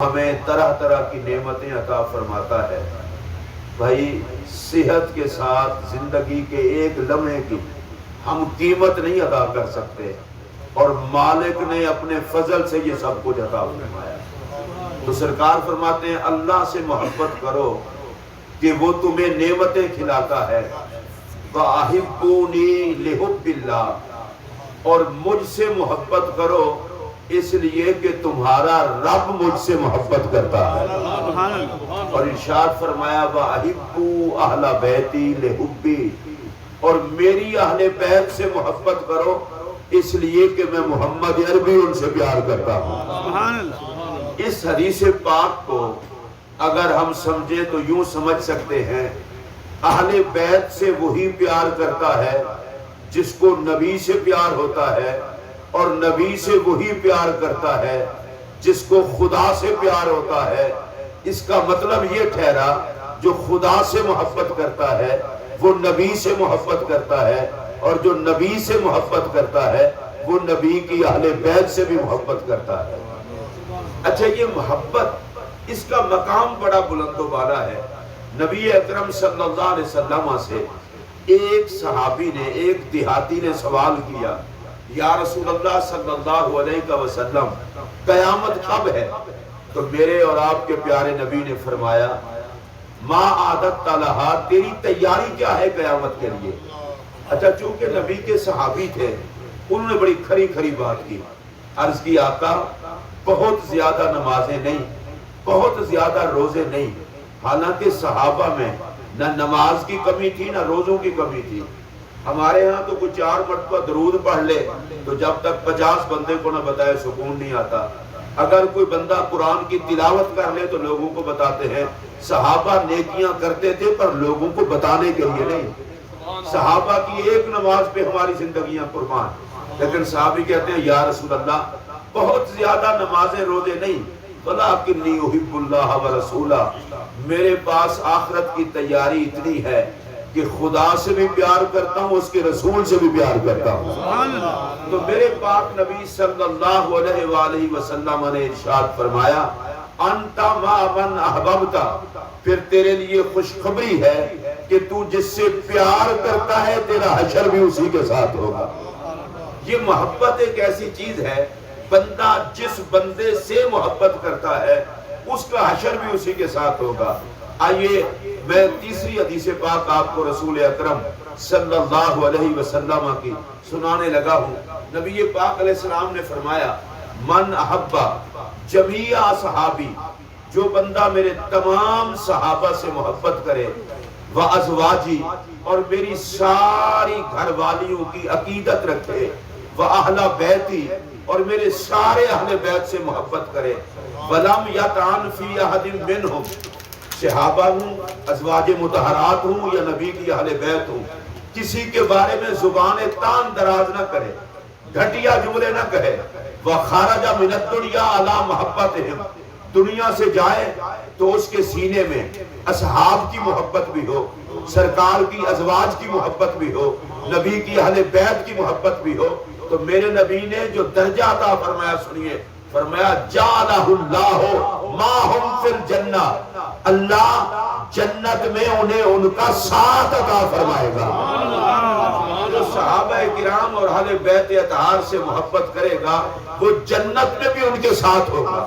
ہمیں طرح طرح کی نعمتیں عطا فرماتا ہے۔ بھائی صحت کے ساتھ زندگی کے ایک لمحے کی ہم قیمت نہیں ادا کر سکتے، اور مالک نے اپنے فضل سے یہ سب کچھ عطا فرمایا۔ تو سرکار فرماتے ہیں اللہ سے محبت کرو کہ وہ تمہیں نعمتیں کھلاتا ہے، وَأَحِبُّونِي لِحُبِّ اللَّهِ، اور مجھ سے محبت کرو اس لیے کہ تمہارا رب مجھ سے محبت کرتا ہے۔ اور ارشاد فرمایا وَأَحِبُّوا أَهْلَ بَيْتِي لِحُبِّي، اور میری اہل بیت سے محبت کرو اس لیے کہ میں محمد عربی ان سے پیار کرتا ہوں۔ اس حدیث پاک کو اگر ہم سمجھیں تو یوں سمجھ سکتے ہیں اہل بیت سے وہی پیار کرتا ہے جس کو نبی سے پیار ہوتا ہے، اور نبی سے وہی پیار کرتا ہے جس کو خدا سے پیار ہوتا ہے۔ اس کا مطلب یہ ٹھہرا جو خدا سے محبت کرتا ہے وہ نبی سے محبت کرتا ہے، اور جو نبی سے محبت کرتا ہے وہ نبی کی اہل بیت سے بھی محبت کرتا ہے۔ اچھا، یہ محبت اس کا مقام بڑا بلند و بالا ہے۔ نبی اکرم صلی اللہ علیہ وسلم سے ایک صحابی نے، ایک دیہاتی نے سوال کیا، یا رسول اللہ صلی اللہ علیہ وسلم قیامت کب ہے؟ تو میرے اور آپ کے پیارے نبی نے فرمایا ما عادت لہا، تیری تیاری کیا ہے قیامت کے لیے؟ اچھا، چونکہ نبی کے صحابی تھے انہوں نے بڑی کھری کھری بات کی، عرض کی آقا بہت زیادہ نمازیں نہیں، بہت زیادہ روزے نہیں، حالانکہ صحابہ میں نہ نماز کی کمی تھی نہ روزوں کی کمی تھی۔ ہمارے ہاں تو کوئی 4 مرتبہ درود پڑھ لے تو جب تک 50 بندے کو نہ بتائے سکون نہیں آتا۔ اگر کوئی بندہ قرآن کی تلاوت کر لے تو لوگوں کو بتاتے ہیں۔ صحابہ نیکیاں کرتے تھے پر لوگوں کو بتانے کے لیے نہیں۔ صحابہ کی ایک نماز پہ ہماری زندگیاں قربان، لیکن صحابی کہتے ہیں یا رسول اللہ بہت زیادہ نمازیں روزے نہیں، وَلَٰكِنِّي أُحِبُّ اللَّهَ وَرَسُولَهُ، میرے پاس آخرت کی تیاری اتنی ہے کہ خدا سے بھی پیار کرتا ہوں، اس کے رسول سے بھی پیار کرتا ہوں۔ تو میرے پاک نبی صلی اللہ علیہ وآلہ وسلم نے ارشاد فرمایا انت ما من احببت، پھر تیرے لیے خوشخبری ہے کہ تو جس سے پیار کرتا ہے تیرا حشر بھی اسی کے ساتھ ہوگا۔ یہ محبت ایک ایسی چیز ہے، بندہ جس بندے سے محبت کرتا ہے اس کا حشر بھی اسی کے ساتھ ہوگا۔ آئیے میں تیسری حدیث پاک آپ کو رسول اکرم صلی اللہ علیہ وسلم کی سنانے لگا ہوں۔ نبی پاک علیہ السلام نے فرمایا من احبا جمیع صحابی، جو بندہ میرے تمام صحابہ سے محبت کرے، وازواجی، اور میری ساری گھر والیوں کی عقیدت رکھے، واہل بیتی، اور میرے سارے اہل بیت سے محبت کرے، ولم یطعن فی احد منہم، صحابہ ہوں، ازواج مطہرات ہوں یا نبی کی اہل بیت ہوں، کسی کے بارے میں زبان تان دراز نہ کرے، گھٹیا جملے نہ کہے، وخرج من الدنیا علی محبتہم، دنیا سے جائے تو اس کے سینے میں اصحاب کی محبت بھی ہو، سرکار کی ازواج کی محبت بھی ہو، نبی کی اہل بیت کی محبت بھی ہو۔ تو میرے نبی نے جو درجہ عطا فرمایا سنیے، فرمایا جعلہ اللہ ماہم فی الجنہ، اللہ جنت میں انہیں ان کا ساتھ عطا فرمائے گا۔ جو صحابہ کرام اور اہل بیت اطہار سے محبت کرے گا وہ جنت میں بھی ان کے ساتھ ہوگا۔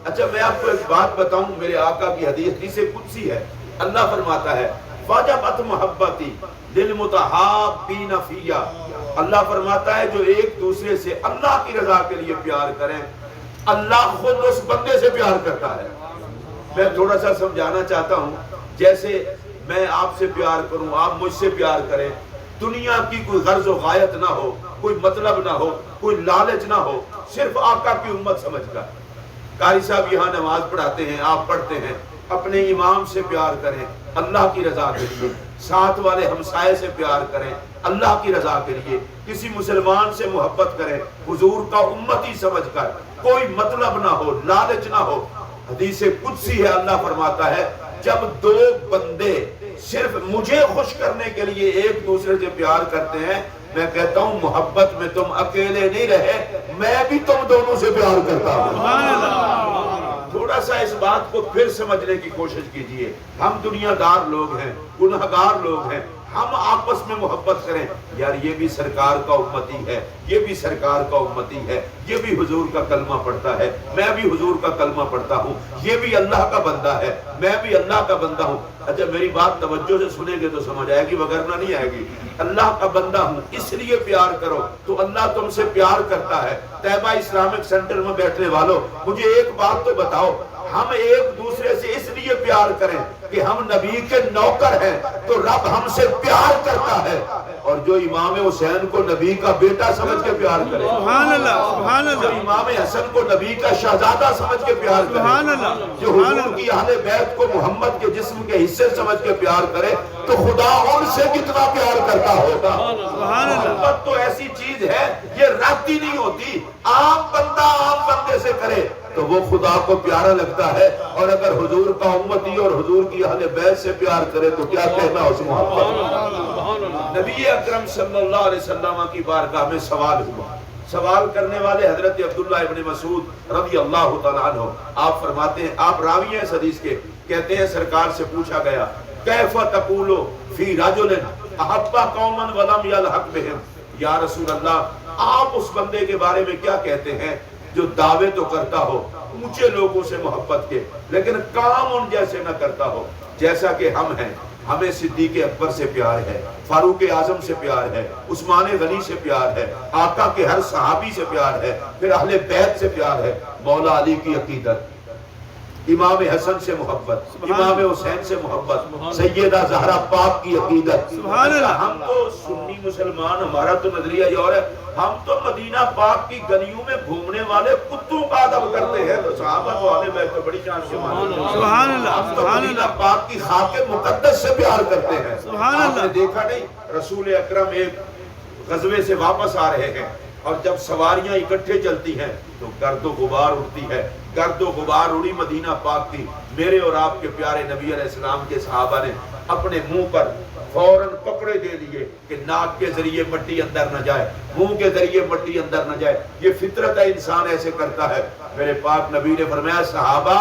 اچھا، میں آپ کو ایک بات بتاؤں، میرے آقا کی حدیث قدسی ہے، اللہ فرماتا ہے وجبت محبتی للمتحابین فیہ، اللہ فرماتا ہے جو ایک دوسرے سے اللہ کی رضا کے لیے پیار کریں اللہ خود اس بندے سے پیار کرتا ہے۔ میں تھوڑا سا سمجھانا چاہتا ہوں، جیسے میں آپ سے پیار کروں، آپ مجھ سے پیار کریں، دنیا کی کوئی غرض و غایت نہ ہو، کوئی مطلب نہ ہو، کوئی لالچ نہ ہو، صرف آقا کی امت سمجھ کر۔ قاری صاحب یہاں نماز پڑھاتے ہیں، آپ پڑھتے ہیں، اپنے امام سے پیار کریں اللہ کی رضا کے لیے، ساتھ والے ہمسائے سے پیار کریں اللہ کی رضا کے لیے، کسی مسلمان سے محبت کریں حضور کا امتی سمجھ کر، کوئی مطلب نہ ہو، لالچ نہ ہو۔ حدیث قدسی ہے، اللہ فرماتا ہے جب دو بندے صرف مجھے خوش کرنے کے لیے ایک دوسرے سے پیار کرتے ہیں، میں کہتا ہوں محبت میں تم اکیلے نہیں رہے، میں بھی تم دونوں سے پیار کرتا ہوں۔ تھوڑا سا اس بات کو پھر سمجھنے کی کوشش کیجئے. ہم دنیا دار لوگ ہیں, گنہگار لوگ ہیں, ہم آپس میں محبت کریں. یار یہ بھی سرکار کا امتی ہے, یہ بھی سرکار کا امتی ہے, یہ بھی حضور کا کلمہ پڑھتا ہے, میں بھی حضور کا کلمہ پڑھتا ہوں, یہ بھی اللہ کا بندہ ہے, میں بھی اللہ کا بندہ ہوں. اچھا میری بات توجہ سے سنیں گے تو سمجھ آئے گی, وگرنہ نہیں آئے گی. اللہ کا بندہ ہوں اس لیے پیار کرو تو اللہ تم سے پیار کرتا ہے. طیبہ اسلامک سینٹر میں بیٹھنے والوں, مجھے ایک بات تو بتاؤ, ہم ایک دوسرے سے اس لیے پیار کریں کہ ہم نبی کے نوکر ہیں تو رب ہم سے پیار کرتا ہے. اور جو امام حسین کو نبی کا بیٹا سمجھ کے پیار کرے, سبحان اللہ, سبحان جو اللہ, امام حسن کو نبی کا شہزادہ سمجھ کے پیار سبحان کرے, اللہ, جو حضور کی اہل بیت کو محمد کے جسم کے حصے سمجھ کے پیار کرے, تو خدا ان سے کتنا پیار کرتا ہوگا. سبحان اللہ. محبت تو ایسی چیز ہے, یہ رابطی نہیں ہوتی. عام بندہ عام بندے سے کرے تو وہ خدا کو پیارا لگتا ہے, اور اگر حضور کا امتی اور حضور کی اہل بیت سے پیار کرے تو کیا کہنا اس محبت. نبی اکرم صلی اللہ علیہ وسلم کی بارگاہ میں سوال ہوا. سوال کرنے والے حضرت عبداللہ ابن مسعود رضی اللہ تعالیٰ عنہ, آپ فرماتے ہیں, آپ راوی ہیں اس حدیث کے, کہتے ہیں سرکار سے پوچھا گیا کیف تقول فی رجل احب قوما ولم یلحق بہم. یا رسول اللہ آپ اس بندے کے بارے میں کیا کہتے ہیں جو دعوے تو کرتا ہو اونچے لوگوں سے محبت کے, لیکن کام ان جیسے نہ کرتا ہو جیسا کہ ہم ہیں. ہمیں صدیق اکبر سے پیار ہے, فاروق اعظم سے پیار ہے, عثمان غنی سے پیار ہے, آقا کے ہر صحابی سے پیار ہے, پھر اہل بیت سے پیار ہے, مولا علی کی عقیدت, امام حسن سے محبت, امام حسین سے محبت, سیدہ زہرا پاک کی عقیدت. سبحان اللہ. ہم تو سنی مسلمان, ہمارا تو نظریہ یہ اور ہے, ہم تو مدینہ پاک کی گلیوں میں گھومنے والے کتوں کا ادب کرتے ہیں, تو صحابہ کو اہل بیت کو بڑی شان سے مانتے ہیں. سبحان اللہ, ہم تو سبحان مدینہ اللہ, پاک کی خاک مقدس سے پیار کرتے ہیں. سبحان آپ نے اللہ. دیکھا نہیں, رسول اکرم ایک غزوے سے واپس آ رہے ہیں, اور جب سواریاں اکٹھے چلتی ہیں تو گرد و غبار اڑتی ہے. گرد و غبار اڑی مدینہ پاک کی. میرے اور آپ کے پیارے نبی علیہ السلام کے صحابہ نے اپنے منہ پر فوراً کپڑے دے دیے کہ ناک کے ذریعے مٹی اندر نہ جائے, منہ کے ذریعے مٹی اندر نہ جائے. یہ فطرت ہے, انسان ایسے کرتا ہے. میرے پاک نبی نے فرمایا صحابہ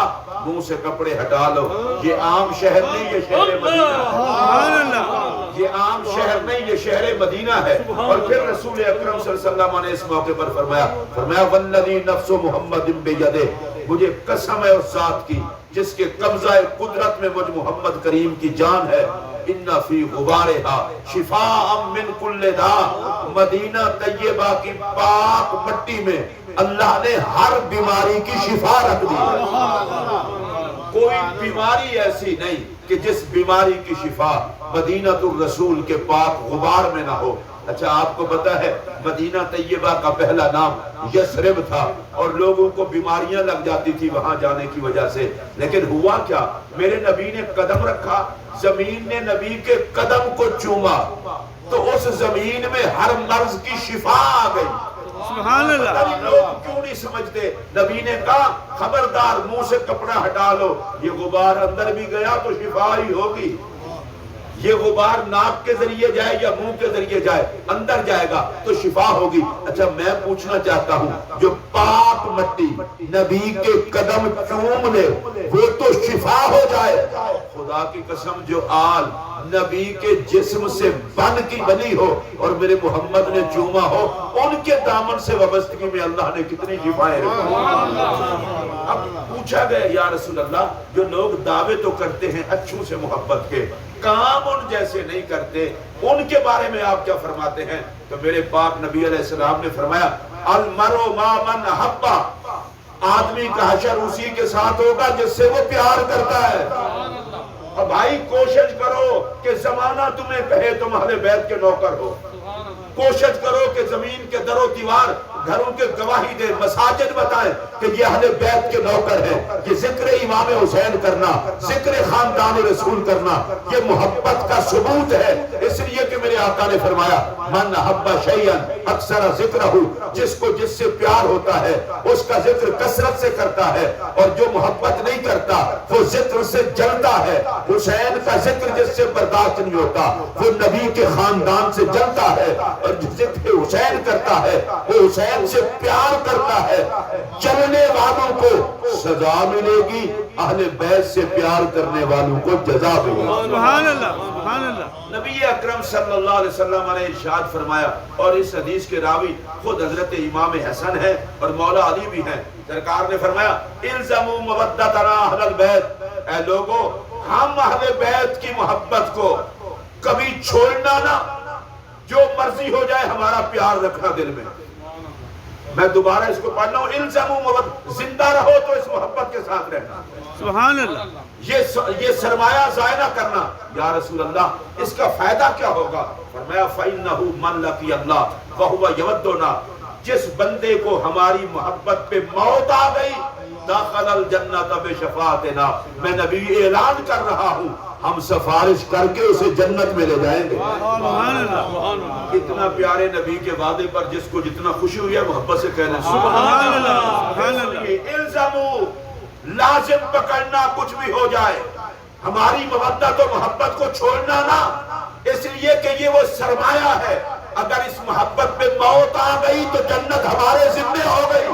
منہ سے کپڑے ہٹا لو, یہ عام شہر نہیں, یہ شہر مدینہ ہے. سبحان اللہ. یہ عام شہر نہیں, یہ شہر مدینہ ہے. اور پھر رسول اکرم صلی اللہ علیہ وسلم نے اس موقع پر فرمایا والذی نفس محمد بیدہ, مجھے قسم ہے اس ذات کی جس کے قبضہ قدرت میں مجھ محمد کریم کی جان ہے, ان فی غبارہا شفاء من کل داء, مدینہ طیبہ کی پاک مٹی میں اللہ نے ہر بیماری کی شفا رکھ دی. کوئی بیماری ایسی نہیں کہ جس بیماری کی شفا مدینہ الرسول کے پاک غبار میں نہ ہو. اچھا آپ کو پتا ہے مدینہ طیبہ کا پہلا نام یثرب تھا, اور لوگوں کو بیماریاں لگ جاتی تھی وہاں جانے کی وجہ سے. لیکن ہوا کیا, میرے نبی نے قدم رکھا, زمین نے نبی کے قدم کو چوما, تو اس زمین میں ہر مرض کی شفا آ گئی. سبحان اللہ. لوگ کیوں نہیں سمجھتے, نبی نے کہا خبردار منہ سے کپڑا ہٹا لو, یہ غبار اندر بھی گیا تو شفا ہی ہوگی. یہ غبار ناک کے ذریعے جائے یا منہ کے ذریعے جائے, اندر جائے گا تو شفا ہوگی. اچھا میں پوچھنا چاہتا ہوں, جو پاک مٹی نبی کے قدم چوم لے وہ تو شفا ہو جائے. خدا کی قسم جو آل نبی کے جسم سے بنی ہو اور میرے محمد نے چوما ہو, ان کے دامن سے وابستگی میں اللہ نے کتنی شفائیں رکھی. اب پوچھا گیا یا رسول اللہ, جو لوگ دعوے تو کرتے ہیں اچھوں سے محبت کے, کام ان جیسے نہیں کرتے, ان کے بارے میں آپ کیا فرماتے ہیں؟ تو میرے پاک نبی علیہ السلام نے فرمایا المرء مع من احب, آدمی کا حشر اسی کے ساتھ ہوگا جس سے وہ پیار کرتا ہے. اب بھائی کوشش کرو کہ زمانہ تمہیں کہے تم اہل بیت کے نوکر ہو, کوشش کرو کہ زمین کے در و دیوار گھروں کے گواہی دے, مساجد بتائیں کہ یہ اہل بیت کے نوکر ہیں. یہ ذکر امام حسین کرنا, ذکر خاندان رسول کرنا, یہ محبت کا ثبوت ہے. اس لیے کہ میرے آقا نے فرمایا من احب شیئا اکثر ذکرہ, جس کو جس سے پیار ہوتا ہے اس کا ذکر کثرت سے کرتا ہے, اور جو محبت نہیں کرتا وہ ذکر سے جلتا ہے. حسین کا ذکر جس سے برداشت نہیں ہوتا وہ نبی کے خاندان سے جلتا ہے, اور جو ذکر حسین کرتا ہے وہ حسین سے پیار کرتا ہے. چلنے والوں کو سزا ملے گی، اہل بیت سے پیار کرنے والوں کو جزا ملے گی۔ سبحان اللہ سبحان اللہ۔ نبی اکرم صلی اللہ علیہ وسلم نے ارشاد فرمایا، اور اس حدیث کے راوی خود حضرت امام حسن ہے اور مولا علی بھی ہیں۔ سرکار نے فرمایا الزموا مودتنا اہل البیت، اے لوگو ہم اہل بیت کی محبت کو کبھی چھوڑنا نہ، جو مرضی ہو جائے ہمارا پیار رکھنا دل میں۔ میں دوبارہ اس کو پڑھ رہا ہوں، الزموا مودتنا، زندہ رہو تو اس محبت کے ساتھ رہنا۔ سبحان اللہ۔ یہ سرمایہ ضائع نہ کرنا۔ یا رسول اللہ اس کا فائدہ کیا ہوگا؟ فرمایا فَإِنَّهُ مَنْ لَقِيَ اللَّهَ وَهُوَ يَوَدُّنَا، جس بندے کو ہماری محبت پہ موت آ گئی، داخل الجنت بشفاعتنا، میں نبی اعلان کر رہا ہوں ہم سفارش کر کے اسے جنت میں لے جائیں گے۔ سبحان اللہ۔ اتنا پیارے نبی کے وعدے پر جس کو جتنا خوشی ہوئی ہے محبت سے کہنا سبحان اللہ سبحان اللہ۔ الزموا، لازم پکڑنا کچھ بھی ہو جائے، ہماری مودت و محبت کو چھوڑنا نہ، اس لیے کہ یہ وہ سرمایہ ہے، اگر اس محبت پہ موت آ گئی تو جنت ہمارے ذمہ ہو گئی۔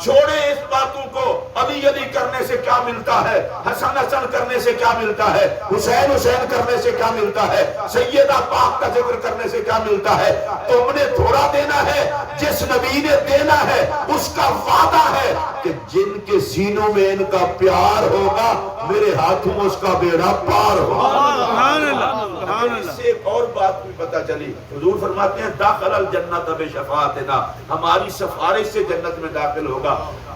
چھوڑیں اس باتوں کو، علی علی کرنے سے کیا ملتا ہے، حسن حسن کرنے سے کیا ملتا ہے، حسین حسین کرنے سے کیا ملتا ہے، سیدہ پاک کا ذکر کرنے سے کیا ملتا ہے۔ تم نے تھوڑا دینا ہے، جس نبی نے دینا ہے اس کا وعدہ ہے کہ جن کے سینوں میں ان کا پیار ہوگا میرے ہاتھوں میں اس کا بیڑا پار ہوگا۔ سبحان اللہ سبحان اس اللہ۔ سے ایک اور بات بھی پتہ چلی، حضور فرماتے ہیں داخل الجنت بشفاعتنا، ہماری سفارش سے جنت میں داخل ہوگا۔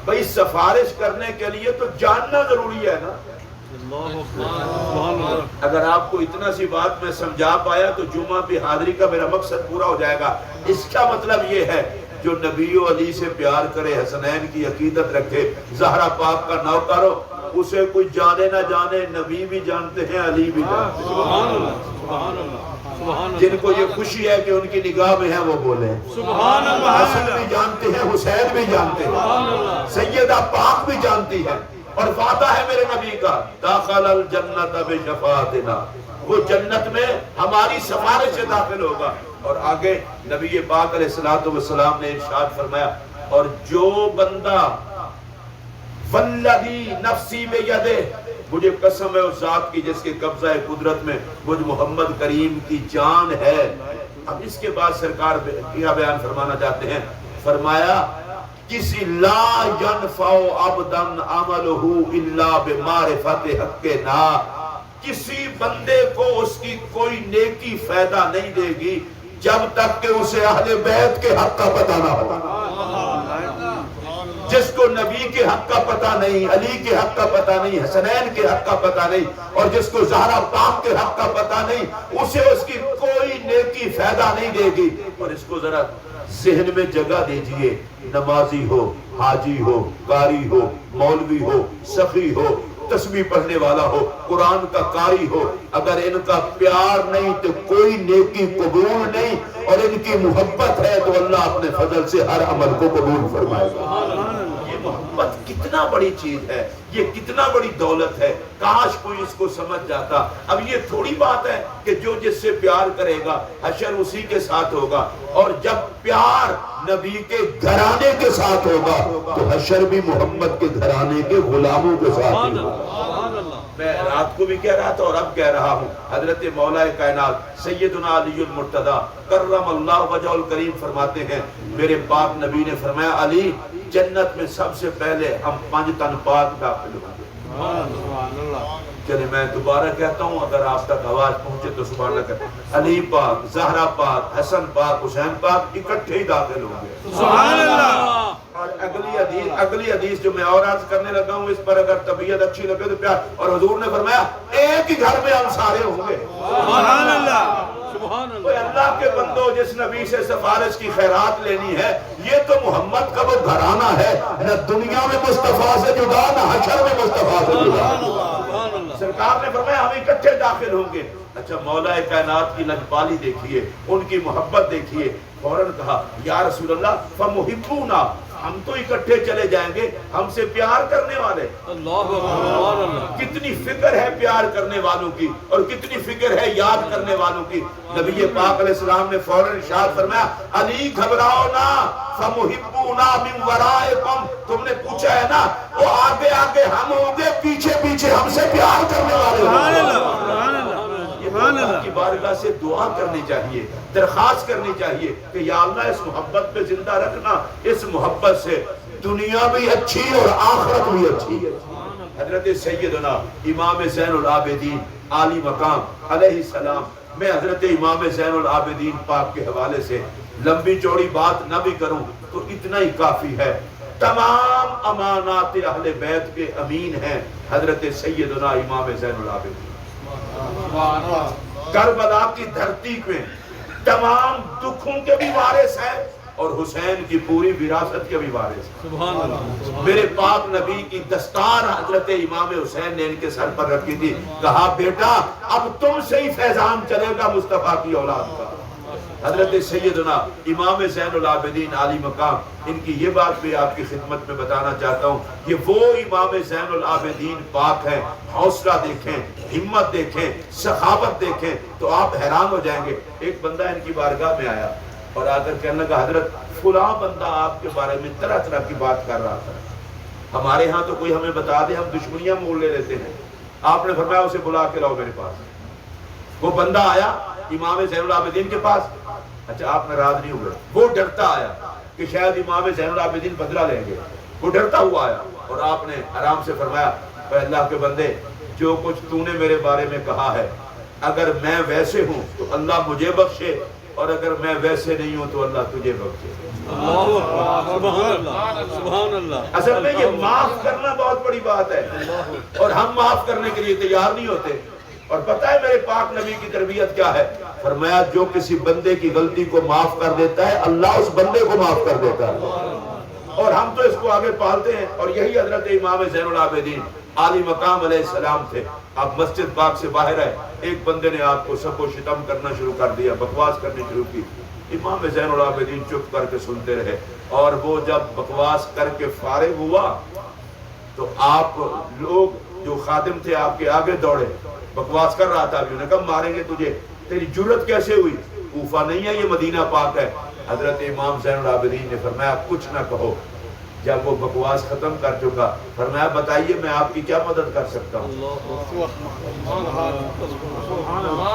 بھئی سفارش کرنے کے لیے تو جاننا ضروری ہے نا۔ اگر آپ کو اتنا سی بات میں سمجھا پایا تو جمعہ پہ حاضری کا میرا مقصد پورا ہو جائے گا۔ اس کا مطلب یہ ہے جو نبی و علی سے پیار کرے، حسنین کی عقیدت رکھے، زہرا پاک کا نوکر ہو، اسے کوئی جانے نہ جانے، نبی بھی جانتے ہیں، علی بھی جانتے ہیں۔ سبحان اللہ سبحان اللہ۔ جن کو یہ خوشی ہے کہ ان کی نگاہ میں ہے وہ بولیں سبحان اللہ۔ حسن بھی جانتے ہیں، حسین بھی جانتے ہیں، سیدہ پاک بھی جانتی ہے، اور وعدہ ہے میرے نبی کا داخل الجنت بشفاعتنا، وہ جنت میں ہماری سفارش سے داخل ہوگا۔ اور آگے نبی پاک علیہ السلام نے ارشاد فرمایا، اور جو بندہ والذی نفسی بیدہ، مجھے قسم ہے اس ذات کی جس کے قبضہ قدرت میں مجھ محمد کریم کی جان ہے۔ اب اس کے بعد سرکار کیا بیان فرمانا چاہتے ہیں، فرمایا کسی لا ینفع عبدا عملہ الا بمعرفت حقنا، کسی بندے کو اس کی کوئی نیکی فائدہ نہیں دے گی جب تک کہ اسے اہل بیت کے حق کا پتہ نہ ہو۔ جس کو نبی کے حق کا پتہ نہیں، علی کے حق کا پتہ نہیں، حسنین کے حق کا پتہ نہیں، اور جس کو زہرا پاک کے حق کا پتہ نہیں، اسے اس کی کوئی نیکی فائدہ نہیں دے گی۔ اور اس کو ذرا ذہن میں جگہ دیجئے، نمازی ہو، حاجی ہو، قاری ہو، مولوی ہو، سخی ہو، تسبیح پڑھنے والا ہو، قرآن کا قاری ہو، اگر ان کا پیار نہیں تو کوئی نیکی قبول نہیں، اور ان کی محبت ہے تو اللہ اپنے فضل سے ہر عمل کو قبول فرمائے گا۔ یہ محبت کتنا بڑی چیز ہے، یہ کتنا بڑی دولت ہے، کاش کوئی اس کو سمجھ جاتا۔ اب یہ تھوڑی بات ہے کہ جو جس سے پیار کرے گا حشر اسی کے ساتھ ہوگا، اور جب پیار نبی کے گھرانے کے ساتھ ہوگا تو حشر بھی محمد کے گھرانے کے غلاموں کے ساتھ ہوگا۔ میں رات کو بھی کہہ رہا تھا اور اب کہہ رہا ہوں، حضرت مولا کائنات سیدنا علی المرتضیٰ کرم اللہ وجہ الکریم فرماتے ہیں، میرے پاک نبی نے فرمایا علی جنت میں سب سے پہلے ہم 5 تن پاک داخل ہوں گے۔ چلے میں دوبارہ کہتا ہوں، اگر آپ تک آواز پہنچے تو سبحان اللہ کہتا ہوں، علی پاک، زہرا پاک، حسن پاک، حسین پاک اکٹھے ہی داخل ہوں گے۔ سبحان اللہ۔ اور اگلی حدیث جو میں اور عرض کرنے لگا ہوں، اس پر اگر طبیعت اچھی لگے تو پیار، اور حضور نے فرمایا ایک ہی گھر میں ہم سارے ہوں گے۔ سبحان اللہ سبحان اللہ۔ کوئی اللہ کے بندو جس نبی سے سفارش کی خیرات لینی ہے، یہ تو محمد کا وہ گھرانہ ہے، نہ دنیا میں مصطفیٰ سے جدا نہ حشر میں مصطفیٰ سے جدا۔ سرکار نے فرمایا ہم اکٹھے داخل ہوں گے۔ اچھا مولا کائنات کی لجپالی دیکھیے، ان کی محبت دیکھیے، فوراً کہا یا رسول اللہ فمحبونا، ہم تو اکٹھے چلے جائیں گے، ہم سے پیار کرنے والے۔ کتنی فکر ہے پیار کرنے والوں کی، اور کتنی فکر ہے یاد کرنے والوں کی۔ نبی پاک علیہ السلام نے فوراً ارشاد فرمایا علی گھبراؤ نہ، فَمُحِبُّونَا مِن وَرَائِكُمْ، تم نے پوچھا ہے نا، وہ آگے آگے ہم ہوں گے، پیچھے پیچھے ہم سے پیار کرنے والے سبحان ہوں گے۔ اللہ سبحان اللہ یہ سبحان اللہ اللہ کی بارگاہ سے دعا کرنی چاہیے، درخواست کرنی چاہیے کہ یا اللہ اس محبت پہ زندہ رکھنا، اس محبت سے دنیا بھی اچھی اور آخرت بھی اچھی ہے۔ حضرت سیدنا امام زین العابدین عالی مقام علیہ السلام، میں حضرت امام زین العابدین پاک کے حوالے سے لمبی چوڑی بات نہ بھی کروں تو اتنا ہی کافی ہے۔ تمام امانات اہل بیت کے امین ہیں حضرت سیدنا امام زین العابدین۔ کربلا کی دھرتی میں تمام دکھوں کے بھی وارث ہیں اور حسین کی پوری وراثت کے بھی وارث ہیں۔ سبحان اللہ میرے پاک نبی کی دستار حضرت امام حسین نے ان کے سر پر رکھی تھی، کہا بیٹا اب تم سے ہی فیضان چلے گا مصطفیٰ کی اولاد کا۔ حضرت سیدنا امام زین العابدین عالی مقام، ان کی یہ بات بھی آپ کی خدمت میں بتانا چاہتا ہوں، یہ وہ امام زین العابدین پاک ہیں، حوصلہ دیکھیں، ہمت دیکھیں، سخاوت دیکھیں تو آپ حیران ہو جائیں گے۔ ایک بندہ ان کی بارگاہ میں آیا اور آ کر کہنے لگا حضرت فلاں بندہ آپ کے بارے میں طرح طرح کی بات کر رہا تھا، ہمارے ہاں تو کوئی ہمیں بتا دے ہم دشمنیاں مول لے لیتے ہیں۔ آپ نے فرمایا اسے بلا کے لاؤ میرے پاس۔ وہ بندہ آیا امام زین العابدین کے پاس، اچھا آپ ناراض نہیں ہوئے، وہ ڈرتا آیا کہ شاید امام زین العابدین بدلہ لیں گے، وہ ڈرتا ہوا آیا اور آپ نے آرام سے فرمایا اے اللہ کے بندے جو کچھ تو نے میرے بارے میں کہا ہے اگر میں ویسے ہوں تو اللہ مجھے بخشے اور اگر میں ویسے نہیں ہوں تو اللہ تجھے بخشے۔ اللہ سبحان اللہ سبحان اللہ۔ اصل میں یہ معاف کرنا بہت بڑی بات ہے اور ہم معاف کرنے کے لیے تیار نہیں ہوتے۔ اور پتہ ہے میرے پاک نبی کی تربیت کیا ہے؟ فرمایا جو کسی بندے کی غلطی کو معاف کر دیتا ہے اللہ اس بندے کو معاف کر دیتا ہے، اور ہم تو اس کو آگے پالتے ہیں۔ اور یہی حضرت امام زین العابدین عالی مقام علیہ السلام تھے۔ آپ مسجد پاک سے باہر آئے، ایک بندے نے آپ کو سب و شتم کرنا شروع کر دیا، بکواس کرنی شروع کی۔ امام زین العابدین چپ کر کے سنتے رہے، اور وہ جب بکواس کر کے فارغ ہوا تو آپ لوگ جو خادم تھے آپ کے آگے دوڑے، بکواس کر رہا تھا، ابھی انہوں نے کہا ماریں گے تجھے، تیری جرت کیسے ہوئی؟ کوفہ نہیں ہے یہ مدینہ پاک ہے۔ حضرت امام زین العابدین نے فرمایا کچھ نہ کہو۔ جب وہ بکواس ختم کر چکا فرمایا بتائیے میں آپ کی کیا مدد کر سکتا ہوں؟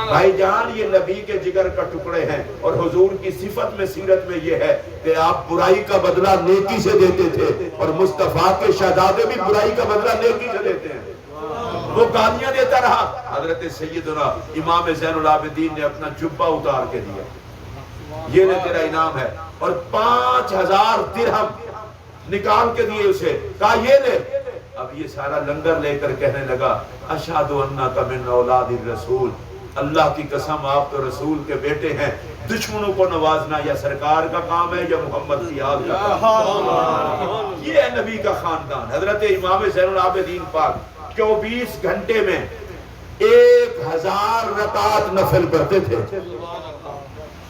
بھائی جان یہ نبی کے جگر کا ٹکڑے ہیں، اور حضور کی صفت میں سیرت میں یہ ہے کہ آپ برائی کا بدلہ نیکی سے دیتے تھے، اور مصطفیٰ کے شہزادے بھی برائی کا بدلہ نیکی سے دیتے ہیں۔ وہ گالیاں دیتا رہا، حضرت سیدنا امام زین العابدین نے اپنا جبہ اتار کے دیا، یہ لے تیرا انعام ہے، اور 5000 درہم نکال کے دیے اسے، کہا یہ لے۔ اب یہ سارا لنگر لے کر کہنے لگا اشہد انک من اولاد الرسول، اللہ کی قسم آپ تو رسول کے بیٹے ہیں۔ دشمنوں کو نوازنا یا سرکار کا کام ہے یا محمد کی آل کا کام؟ یہ ہے نبی کا خاندان۔ حضرت امام زین العابدین پاک 24 گھنٹے میں 1000 رکعت نفل کرتے تھے،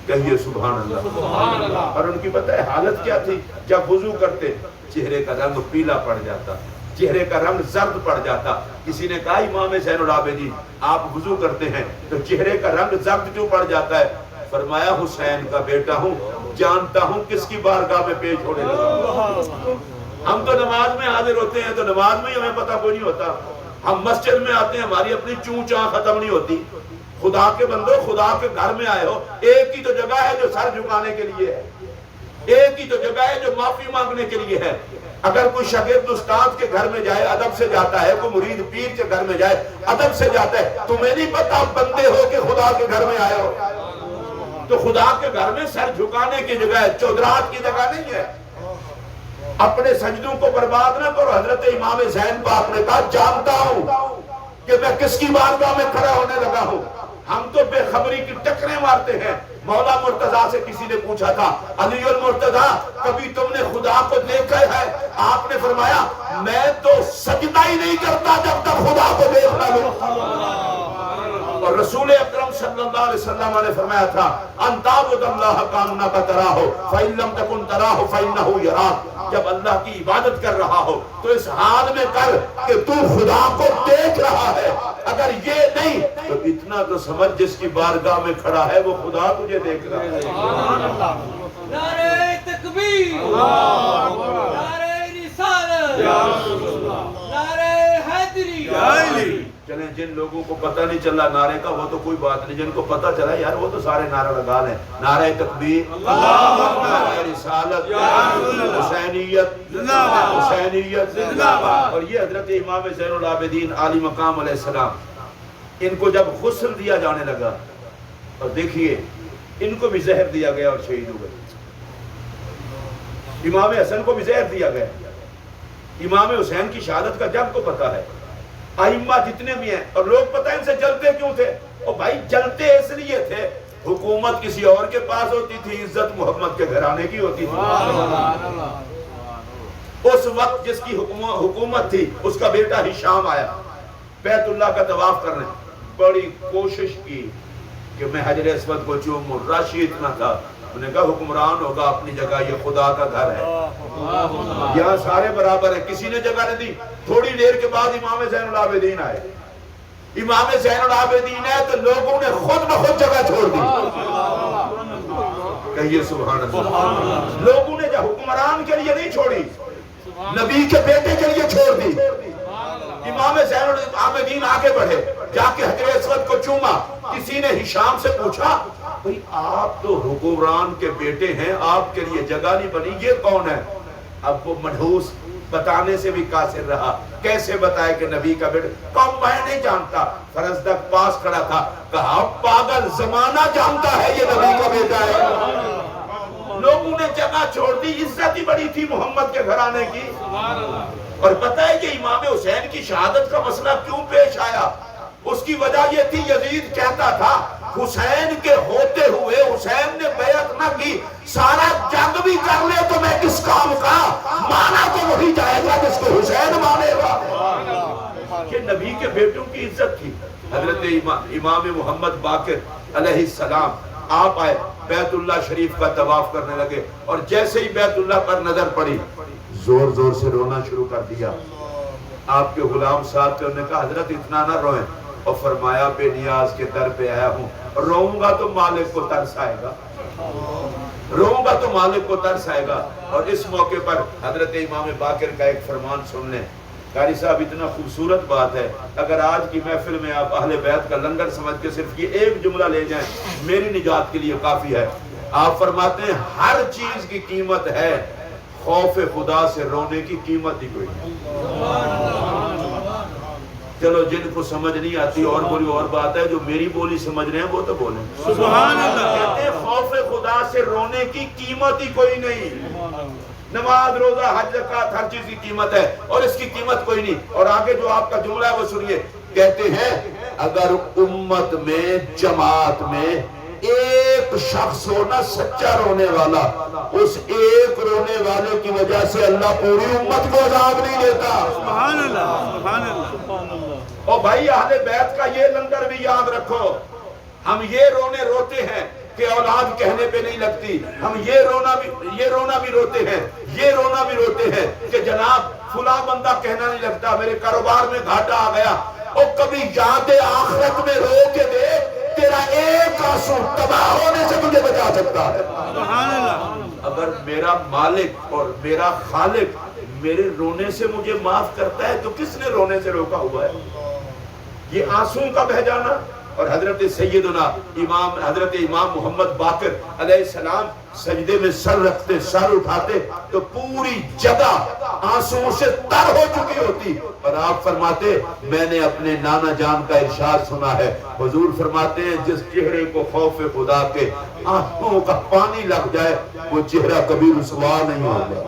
کہیے سبحان اللہ۔ اور ان کی پتہ ہے حالت کیا تھی؟ جب وضو کرتے چہرے کا رنگ پیلا پڑ جاتا، چہرے کا رنگ زرد پڑ جاتا۔ کسی نے کہا امام زین العابدین آپ وضو کرتے ہیں تو چہرے کا رنگ زرد کیوں پڑ جاتا ہے؟ فرمایا حسین کا بیٹا ہوں، جانتا ہوں کس کی بارگاہ میں پیش ہونے لگا۔ ہم تو نماز میں حاضر ہوتے ہیں تو نماز میں ہی ہمیں پتہ کوئی نہیں ہوتا، ہم مسجد میں آتے ہیں ہماری اپنی چوں چاں ختم نہیں ہوتی۔ خدا کے بندو خدا کے گھر میں آئے ہو، ایک ہی تو جگہ ہے جو سر جھکانے کے لیے ہے، ایک ہی تو جگہ ہے جو معافی مانگنے کے لیے ہے۔ اگر کوئی شاگرد استاد کے گھر میں جائے ادب سے جاتا ہے، کوئی مرید پیر کے گھر میں جائے ادب سے جاتا ہے، تمہیں نہیں پتا بندے ہو کہ خدا کے گھر میں آئے ہو؟ تو خدا کے گھر میں سر جھکانے کی جگہ ہے، چودراہٹ کی جگہ نہیں ہے۔ اپنے سجدوں کو برباد نہ کرو۔ حضرت امام زین پاک نے کہا جانتا ہوں کہ میں کس کی بارگاہ میں کھڑا ہونے لگا ہوں۔ ہم تو بے خبری کی ٹکریں مارتے ہیں۔ مولا مرتضیٰ سے کسی نے پوچھا تھا علی المرتضیٰ کبھی تم نے خدا کو دیکھا ہے؟ آپ نے فرمایا میں تو سجدہ ہی نہیں کرتا جب تک خدا کو دیکھ نہ لوں۔ اور رسول اکرم صلی اللہ علیہ وسلم نے فرمایا تھا ان تعبد اللہ کانک تراہ فإن لم تکن تراہ فإنہ یراک، جب اللہ کی عبادت کر رہا ہو تو اس حال میں کر کہ تو خدا کو دیکھ رہا ہے، اگر یہ نہیں تو اتنا تو سمجھ جس کی بارگاہ میں کھڑا ہے وہ خدا تجھے دیکھ رہا ہے۔ نعرہ تکبیر، نعرہ رسالت، نعرہ حیدری۔ چلیں جن لوگوں کو پتہ نہیں چلا نعرے کا وہ تو کوئی بات نہیں، جن کو پتہ چلا یار وہ تو سارے نعرہ لگا لیں، نعرہ تکبیر، نعرہ رسالت، حسینیت، حسینیت، اور یہ حضرت امام زین العابدین عالی مقام علیہ السلام، ان کو جب غسل دیا جانے لگا اور دیکھیے ان کو بھی زہر دیا گیا اور شہید ہو گئے، امام حسن کو بھی زہر دیا گیا، امام حسین کی شہادت کا جب کو پتہ ہے، ائمہ جتنے بھی ہیں، اور لوگ پتہ ان سے جلتے کیوں تھے؟ اور بھائی جلتے اس لیے تھے حکومت کسی اور کے پاس ہوتی تھی، عزت محمد کے گھرانے کی ہوتی تھی۔ اس وقت جس کی حکومت تھی اس کا بیٹا ہشام آیا بیت اللہ کا طواف کرنے، بڑی کوشش کی کہ میں حجر اسود کو چوموں، رش اتنا تھا، انہوں نے کہا حکمران ہوگا اپنی جگہ، یہ خدا کا گھر ہے، یہاں سارے برابر ہیں، کسی نے جگہ نہیں دی۔ تھوڑی دیر کے بعد امام زین العابدین آئے، امام زین العابدین ہے تو لوگوں نے خود بخود جگہ چھوڑ دی، کہیے سبحان اللہ۔ لوگوں نے جو حکمران کے لیے نہیں چھوڑی، نبی کے بیٹے کے لیے چھوڑ دی۔ امام زین العابدین آگے بڑھے، جا کے حجر اسود کو چوما، کسی نے ہشام سے پوچھا بھئی آپ تو حکمران کے بیٹے ہیں، آپ کے لیے جگہ نہیں بنی، یہ کون ہے؟ اب وہ منحوس بتانے سے بھی قاصر رہا، کیسے بتائے کہ نبی کا بیٹا؟ کہا میں نہیں جانتا۔ فرزدق پاس کھڑا تھا، کہا پاگل زمانہ جانتا ہے یہ نبی کا بیٹا ہے۔ لوگوں نے جگہ چھوڑ دی، عزت ہی بڑی تھی محمد کے گھرانے کی۔ اور پتہ ہے کہ امام حسین کی شہادت کا مسئلہ کیوں پیش آیا؟ اس کی وجہ یہ تھی یزید کہتا تھا حسین کے ہوتے ہوئے حسین نے بیعت نہ کی، سارا جنگ بھی کر لے تو میں کس کام کا، مانا تو وہی جائے گا جس کو حسین مانے گا۔ کہ نبی کے بیٹوں کی عزت تھی۔ حضرت امام محمد باقر علیہ السلام آپ آئے، بیت اللہ شریف کا طواف کرنے لگے، اور جیسے ہی بیت اللہ پر نظر پڑی زور زور سے رونا شروع کر دیا۔ آپ کے غلام صاحب تھے، انہوں نے کہا حضرت اتنا نہ روئیں، اور فرمایا بے نیاز کے در پہ آیا ہوں، روؤں گا تو مالک کو ترس آئے گا، روؤں گا تو مالک کو ترس آئے گا۔ اور اس موقع پر حضرت امام باقر کا ایک فرمان سن لیں۔ قاری صاحب اتنا خوبصورت بات ہے، اگر آج کی محفل میں آپ اہل بیت کا لنگر سمجھ کے صرف یہ ایک جملہ لے جائیں میری نجات کے لیے کافی ہے۔ آپ فرماتے ہیں ہر چیز کی قیمت ہے، خوف خدا سے رونے کی قیمت ہی کوئی نہیں۔ چلو جن کو سمجھ نہیں آتی اور بولی اور بات ہے، جو میری بولی سمجھ رہے ہیں وہ تو بولیں سبحان اللہ۔ کہتے ہیں خوف خدا سے رونے کی قیمت ہی کوئی نہیں۔ نماز روزہ حج زکات ہر چیز کی قیمت ہے اور اس کی قیمت کوئی نہیں۔ اور آگے جو آپ کا جملہ ہے وہ سنیے، کہتے ہیں اگر امت میں جماعت میں ایک شخص ہونا سچا رونے والا، اس ایک رونے والے کی وجہ سے اللہ پوری امت کو عذاب نہیں دیتا۔ سبحان اللہ، سبحان اللہ۔ اور بھائی اہل بیت کا یہ لنگر بھی یاد رکھو، ہم یہ رونے روتے ہیں کہ اولاد کہنے پہ نہیں لگتی، ہم یہ رونا بھی روتے ہیں، یہ رونا بھی روتے ہیں کہ جناب فلاں بندہ کہنا نہیں لگتا، میرے کاروبار میں گھاٹا آ گیا۔ اور کبھی یاد آخرت میں رو کے دیکھ، تیرا ایک آنسو تباہ ہونے سے تجھے بچا سکتا ہے۔ سبحان اللہ۔ اگر میرا مالک اور میرا خالق میرے رونے سے مجھے معاف کرتا ہے تو کس نے رونے سے روکا ہوا ہے؟ یہ آنسوں کا بہ جانا۔ اور حضرت سیدنا حضرت امام محمد باقر علیہ السلام سجدے میں سر رکھتے، سر اٹھاتے تو پوری جگہ آنسوں سے تر ہو چکی ہوتی، اور آپ فرماتے میں نے اپنے نانا جان کا ارشاد سنا ہے، حضور فرماتے ہیں جس چہرے کو خوف خدا کے آنکھوں کا پانی لگ جائے وہ چہرہ کبھی رسوا نہیں ہوگا۔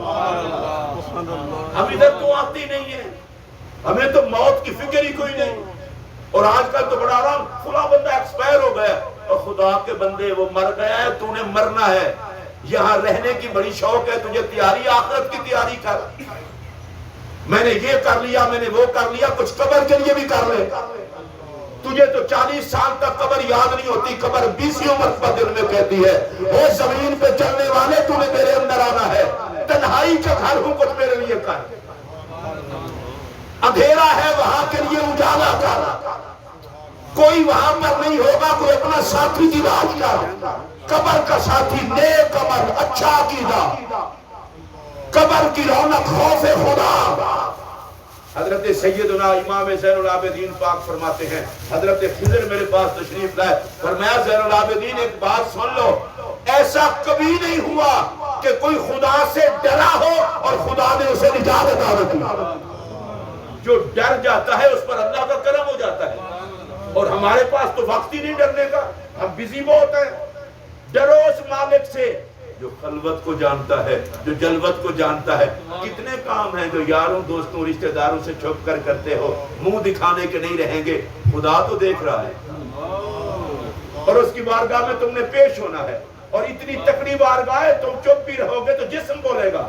ہم ادھر تو آتی نہیں ہے، ہمیں تو موت کی فکر ہی کوئی نہیں۔ اور آج کل تو بڑا آرام، فلاں بندہ ایکسپائر ہو گیا، اور خدا کے بندے وہ مر گیا ہے، تو نے مرنا ہے، یہاں رہنے کی بڑی شوق ہے تجھے، تیاری آخرت کی تیاری کر، میں نے یہ کر لیا، میں نے وہ کر لیا، کچھ قبر کے لیے بھی کر لے۔ تجھے تو 40 سال تک قبر یاد نہیں ہوتی، قبر 20 مرتبہ دل میں کہتی ہے وہ زمین پہ چلنے والے تو نے میرے اندر آنا ہے، تنہائی کا گھر ہوں کچھ میرے لیے کر، اندھیرا ہے وہاں کے لیے اجالا کر، کوئی وہاں پر نہیں ہوگا، کوئی اپنا ساتھی تلاش کر، قبر کا ساتھی نیک عمل، اچھا عقیدہ، قبر کی رونق خوف خدا. حضرت سیدنا امام زین العابدین پاک فرماتے ہیں، حضرت خضر میرے پاس تشریف لائے، فرمایا زین العابدین ایک بات سن لو، ایسا کبھی نہیں ہوا کہ کوئی خدا سے ڈرا ہو اور خدا نے اسے نجات عطا کی. جو ڈر جاتا ہے اس پر اللہ کا کرم ہو جاتا ہے، اور ہمارے پاس تو وقت ہی نہیں ڈرنے کا، ہم بزی بہت ہیں. ڈرو اس مالک سے جو خلوت کو جانتا ہے، جو جلوت کو جانتا ہے. کتنے کام ہیں جو یاروں دوستوں رشتہ داروں سے چھپ کر کرتے ہو، منہ دکھانے کے نہیں رہیں گے، خدا تو دیکھ رہا ہے اور اس کی بارگاہ میں تم نے پیش ہونا ہے. اور اتنی تکڑی بارگاہ ہے، تم چپ بھی رہو گے تو جسم بولے گا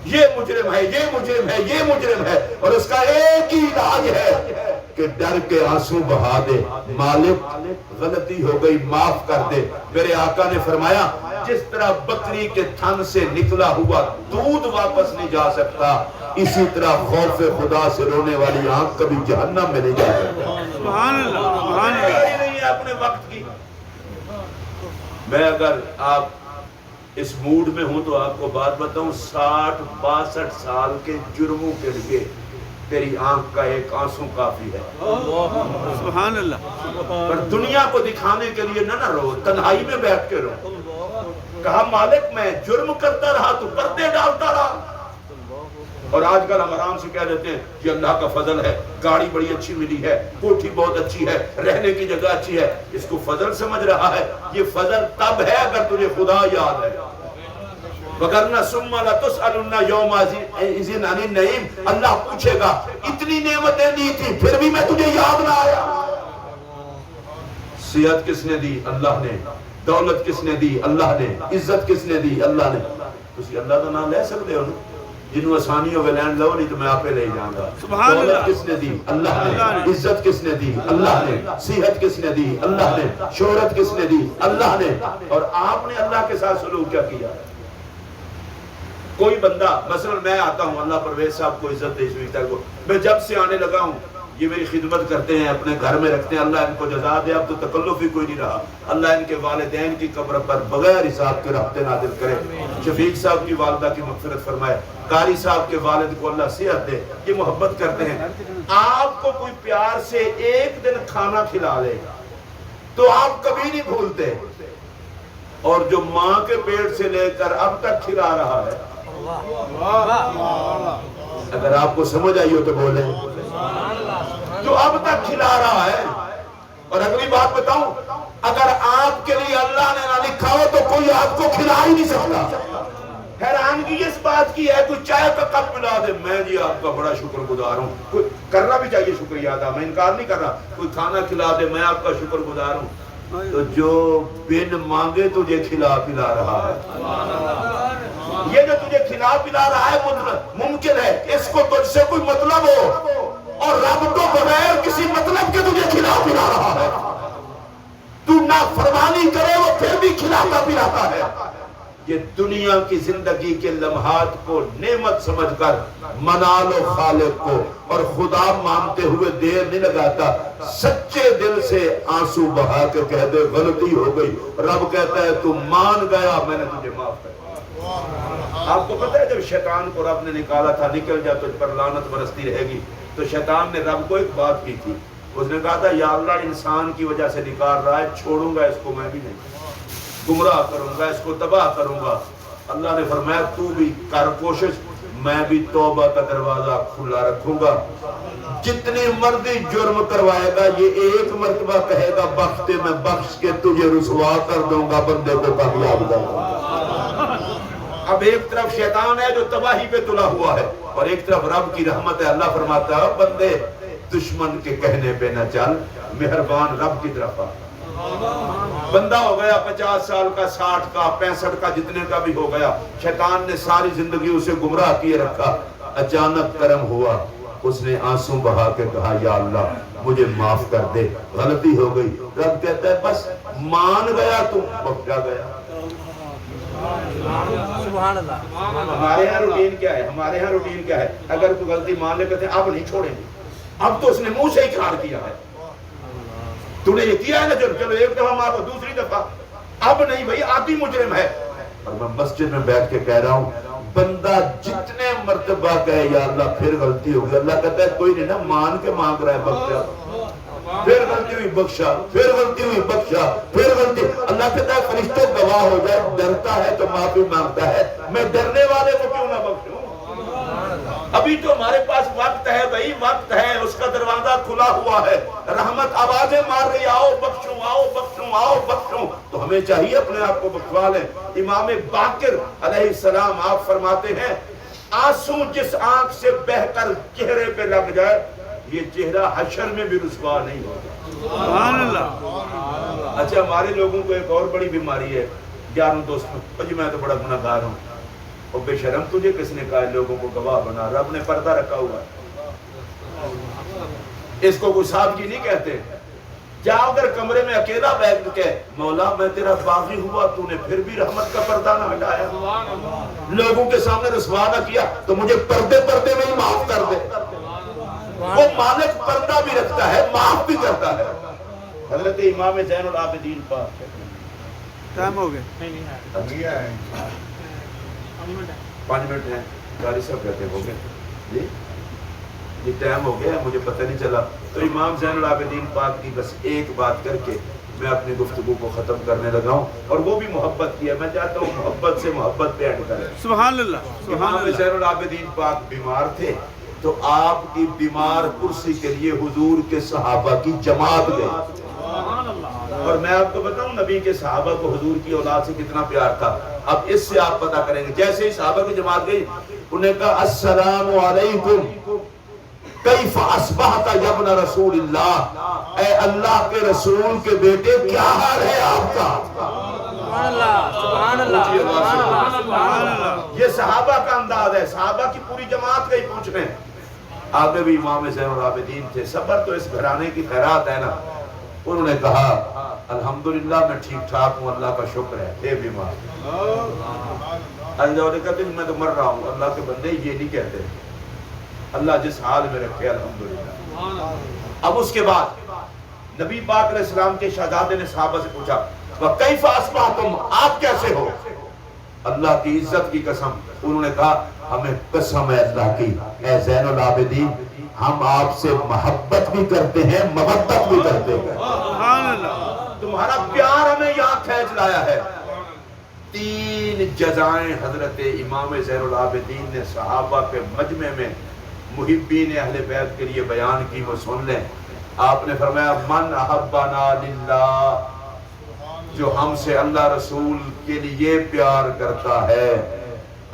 یہ مجرم ہے، یہ مجرم ہے، یہ مجرم ہے. اور اس کا ایک ہی علاج ہے کہ ڈر کے آنسو بہا دے، مالک غلطی ہو گئی معاف کر دے. میرے آقا نے فرمایا جس طرح بکری کے تھن سے نکلا ہوا دودھ واپس نہیں جا سکتا، اسی طرح خوف خدا سے رونے والی آنکھ کبھی جہنم میں نہیں جا سکتا. سبحان اللہ، سبحان اللہ. نہیں ہے اپنے وقت کی. میں اگر آپ اس موڈ میں ہوں تو آپ کو بات بتاؤں، 60-62 سال کے جرموں کے لیے تیری آنکھ کا ایک آنسو کافی ہے. سبحان اللہ. پر دنیا کو دکھانے کے لیے نہ رو، تنہائی میں بیٹھ کے رو. کہا مالک میں جرم کرتا رہا تو پردے ڈالتا رہا. اور آج کل ہم آرام سے کہہ دیتے ہیں یہ اللہ کا فضل ہے، گاڑی بڑی اچھی ملی ہے، کوٹھی بہت اچھی ہے، رہنے کی جگہ اچھی ہے. اس کو فضل سمجھ رہا ہے. یہ فضل تب ہے اگر تجھے خدا یاد ہے، وگرنہ ثم لتسألن یومئذ عن النعیم. اللہ پوچھے گا اتنی نعمتیں دی تھی پھر بھی میں تجھے یاد نہ آیا. صحت کس نے دی؟ اللہ نے. دولت کس نے دی؟ اللہ نے. عزت کس نے دی؟ اللہ نے. تسی اللہ کا نام لے سکتے ہو نا؟ جنہوں آسانی ہو لین لو نہیں تو میں آپ پہ لے جاؤں گا. دولت کس نے دی؟ اللہ نے. عزت کس نے دی؟ اللہ نے. صحت کس نے دی؟ اللہ نے. شہرت کس نے دی؟ اللہ نے. اور آپ نے اللہ کے ساتھ سلوک کیا کیا؟ کوئی بندہ مثلا میں آتا ہوں، اللہ پرویز صاحب کو عزت دے، اس کو میں جب سے آنے لگا ہوں یہ میری خدمت کرتے ہیں، اپنے گھر میں رکھتے ہیں، اللہ ان کو جزا دے. اب تو تکلف ہی کوئی نہیں رہا. اللہ ان کے والدین کی قبر پر بغیر حساب کے رحمتیں نازل کرے. شفیق صاحب کی والدہ کی مغفرت فرمائے. قاری صاحب کے والد کو اللہ صحت دے. یہ محبت کرتے ہیں. آپ کو کوئی پیار سے ایک دن کھانا کھلا لے تو آپ کبھی نہیں بھولتے. اور جو ماں کے پیٹ سے لے کر اب تک کھلا رہا ہے، اگر آپ کو سمجھ آئی ہو تو بولیں، جو اب تک کھلا رہا ہے. اور اگلی بات بتاؤں، اگر آپ کے لیے اللہ نے نہ لکھا ہو تو کوئی آپ کو کھلا ہی نہیں سکتا. حیرانگی اس بات کی ہے، کوئی چائے کا کپ پلا دے، میں جی آپ کا بڑا شکر گزار ہوں. کوئی کرنا بھی چاہیے شکریہ ادا، میں انکار نہیں کر رہا. کوئی کھانا کھلا دے، میں آپ کا شکر گزار ہوں. تو جو بن مانگے تجھے کھلا پلا رہا ہے، یہ جو تجھے کھلا پلا رہا ہے ممکن ہے اس کو تجھ سے کوئی مطلب ہو، اور رب تو بغیر کسی مطلب کے تجھے کھلا پلا رہا ہے. تو نافرمانی کرے وہ پھر بھی کھلاتا پلاتا ہے. یہ دنیا کی زندگی کے لمحات کو نعمت سمجھ کر منا لو خالق کو، اور خدا مانتے ہوئے دیر نہیں لگاتا. سچے دل سے آنسو بہا کے کہہ دے غلطی ہو گئی. رب کہتا ہے تو مان گیا، میں نے تجھے معاف کر دیا. آپ کو پتہ ہے جب شیطان کو رب نے نکالا تھا نکل جا تجھ پر لعنت برستی رہے گی، تو شیطان نے رب کو ایک بات کی تھی. اس نے کہا تھا یا اللہ انسان کی وجہ سے نکال رہا ہے، چھوڑوں گا اس کو میں بھی نہیں، گمراہ کروں گا، اس کو تباہ کروں گا. اللہ نے فرمایا تو بھی کر کوشش، میں بھی توبہ کا دروازہ کھلا رکھوں گا. جتنی مرضی جرم کروائے گا یہ ایک مرتبہ کہے گا بخشتے میں بخش کے تجھے رسوا کر دوں گا، بندے کو کامیاب کر دوں گا. اب ایک طرف شیطان ہے جو تباہی پہ تلا ہوا ہے، اور ایک طرف رب کی رحمت ہے. اللہ فرماتا ہے بندے دشمن کے کہنے پہ نہ چل، مہربان رب کی طرف آ. بندہ ہو گیا 50 سال کا، 60 کا، 65 کا، جتنے کا بھی ہو گیا، شیطان نے ساری زندگی اسے گمراہ کیے رکھا. اچانک کرم ہوا، اس نے آنسو بہا کے کہا یا اللہ مجھے معاف کر دے، غلطی ہو گئی. رب کہتا ہے بس مان گیا تو بخشا گیا. سبحان اللہ. ہمارے ہاں روٹین کیا ہے؟ ہمارے ہاں روٹین کیا ہے؟ اگر کوئی غلطی مان لے کہتے ہیں اب نہیں چھوڑیں گے. اب تو اس نے منہ سے اقرار کیا ہے، تو نے یہ کیا ہے نا، چلو ایک دفعہ معاف، دوسری دفعہ اب نہیں بھائی، آدھی مجرم ہے. اور میں مسجد میں بیٹھ کے کہہ رہا ہوں بندہ جتنے مرتبہ کہے یا اللہ پھر غلطی ہو گئی، اللہ کہتا ہے کوئی نہیں نا، مان کے مانگ رہا ہے بخشا، پھر غلطی ہوئی بخشا، پھر غلطی ہوئی بخشا، پھر غلطی، اللہ کہتا ہے فرشتے گواہ ہو جائے، ڈرتا ہے تو معافی مانگتا ہے، میں ڈرنے والے کو کیوں نہ بخشوں؟ ابھی تو ہمارے پاس وقت ہے بھائی، وقت ہے، اس کا دروازہ کھلا ہوا ہے، رحمت آوازیں مار رہی آؤ بخشوں آؤ بخشوں آؤ بخشوں، تو ہمیں چاہیے اپنے آپ کو بخشوا لیں۔ امام باقر علیہ السلام آپ فرماتے ہیں آنسو جس آنکھ سے بہ کر چہرے پہ لگ جائے یہ چہرہ حشر میں بھی رسوا نہیں ہوگا۔ سبحان اللہ۔ اچھا ہمارے لوگوں کو ایک اور بڑی بیماری ہے یاروں دوستوں، جی میں تو بڑا گناہ گار ہوں، اور بے شرم تجھے کس نے کہا لوگوں کو گواہ بنا، رب نے پردہ رکھا ہوا ہے، اس کو کوئی سادگی نہیں کہتے۔ جا اگر کمرے میں اکیلا بیٹھ کے مولا میں تیرا باغی ہوا، تو نے پھر بھی رحمت کا پردہ نہ ہٹایا، لوگوں کے سامنے رسوا نہ کیا، تو مجھے پردے پردے میں ہی معاف کر دے۔ وہ مالک پردہ بھی رکھتا ہے، معاف بھی کرتا ہے۔ حضرت امام زین العابدین پاک ٹائم ہو گئے، 5 منٹ ہیں، قاری صاحب کہتے ہو گئے جی یہ ٹائم ہو گیا، مجھے پتہ نہیں چلا۔ تو امام زین العابدین پاک کی بس ایک بات کر کے میں اپنی گفتگو کو ختم کرنے لگا ہوں، اور وہ بھی محبت کی ہے، میں چاہتا ہوں محبت سے محبت پہ اینڈ کریں۔ سبحان اللہ، سبحان امام اللہ۔ زین العابدین پاک بیمار تھے، تو آپ کی بیمار کرسی کے لیے حضور کے صحابہ کی جماعت گئی، اور میں آپ کو بتاؤں نبی کے صحابہ کو حضور کی اولاد سے کتنا پیار تھا۔ اب اس سے آپ پتہ کریں گے، جیسے ہی صحابہ کی جماعت گئی انہیں کہا السلام علیکم کیف اصبحت یا ابن رسول اللہ، اے اللہ کے رسول کے بیٹے کیا حال ہے آپ کا؟ سبحان اللہ، سبحان اللہ، سبحان اللہ۔ یہ صحابہ کا انداز ہے، صحابہ کی پوری جماعت گئی پوچھنے۔ آگے بھی امام زین العابدین تھے، صبر تو اس گھرانے کی خیرات ہے نا۔ انہوں نے کہا الحمدللہ میں ٹھیک ٹھاک ہوں، اللہ کا شکر ہے، اے بیمار۔ اللہ کہتے ہیں میں تو مر رہا ہوں، اللہ کے بندے یہ نہیں کہتے، اللہ جس حال میں رکھے الحمدللہ۔ اب اس کے بعد نبی پاک علیہ السلام کے شہزادے نے صحابہ سے پوچھا وَكَيْفَ أَصْبَحْتُمْ، آپ کیسے ہو؟ اللہ کی عزت کی قسم، انہوں نے کہا ہمیں قسم ہے اللہ کی، اے زین العابدین ہم آپ سے محبت بھی کرتے ہیں، مودت بھی کرتے ہیں، سبحان اللہ۔ تمہارا پیار ہمیں یہاں کھینچ لایا ہے۔ 3 جزائیں حضرت امام زین العابدین نے صحابہ کے مجمع میں محبین اہل بیت کے لیے بیان کی، وہ سن لیں۔ آپ نے فرمایا من احبنا للہ، جو ہم سے اللہ رسول کے لیے پیار کرتا ہے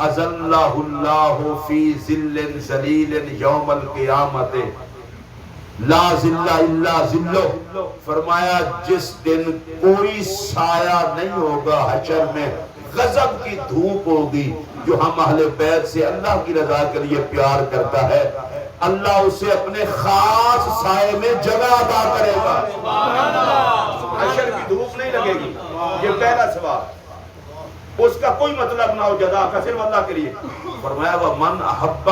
اذلہ اللہ فی ذل ذلیل یوم القیامت لا ذل الا ذلہ، فرمایا جس دن کوئی سایہ نہیں ہوگا حشر میں، غضب کی دھوپ ہوگی، جو ہم اہل بیت سے اللہ کی رضا کے لیے پیار کرتا ہے اللہ اسے اپنے خاص سائے میں جگہ عطا کرے گا، حشر کی دھوپ نہیں لگے گی۔ یہ پہلا سوال، اس کا کوئی مطلب نہ ہو جزا کا، صرف اللہ کے لیے۔ فرمایا وَمَنْ أَحَبَّ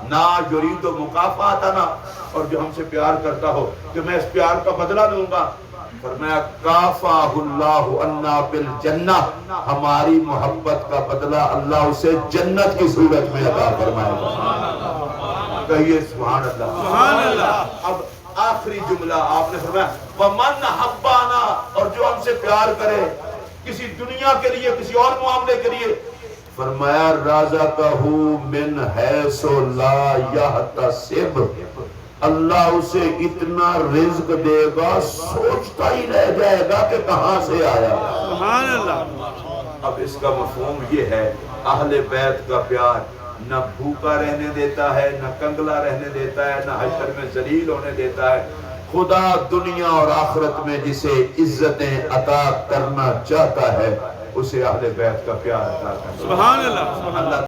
نَا يُرِيدُ مُكَافَأَتَنَا، اور جو ہم سے پیار کرتا ہو کہ میں اس پیار کا بدلہ لوں گا، فرمایا کافاہ اللہ انا بالجنہ، ہماری محبت کا بدلہ اللہ اسے جنت کی صورت میں عطا فرمائے گا۔ کہیے سبحان اللہ، سبحان اللہ۔ اب آخری جملہ آپ نے فرمایا وَمَنْ أَحَبَّنَا، اور جو ہم سے پیار کرے کسی دنیا کے لیے کسی اور معاملے کے لیے، فرمایا رَزَقَهُ مِنْ حَيْثُ لَا يَحْتَسِبُ، اللہ اسے اتنا رزق دے گا سوچتا ہی رہ جائے گا کہ کہاں سے آیا۔ سبحان اللہ۔ اب اس کا مفہوم یہ ہے اہل بیت کا پیار نہ بھوکا رہنے دیتا ہے، نہ کنگلا رہنے دیتا ہے، نہ حشر میں ذلیل ہونے دیتا ہے۔ خدا دنیا اور آخرت میں جسے عزتیں عطا کرنا چاہتا ہے اسے اہل بیت کا پیار عطا کرتا ہے۔ سبحان اللہ۔ اللہ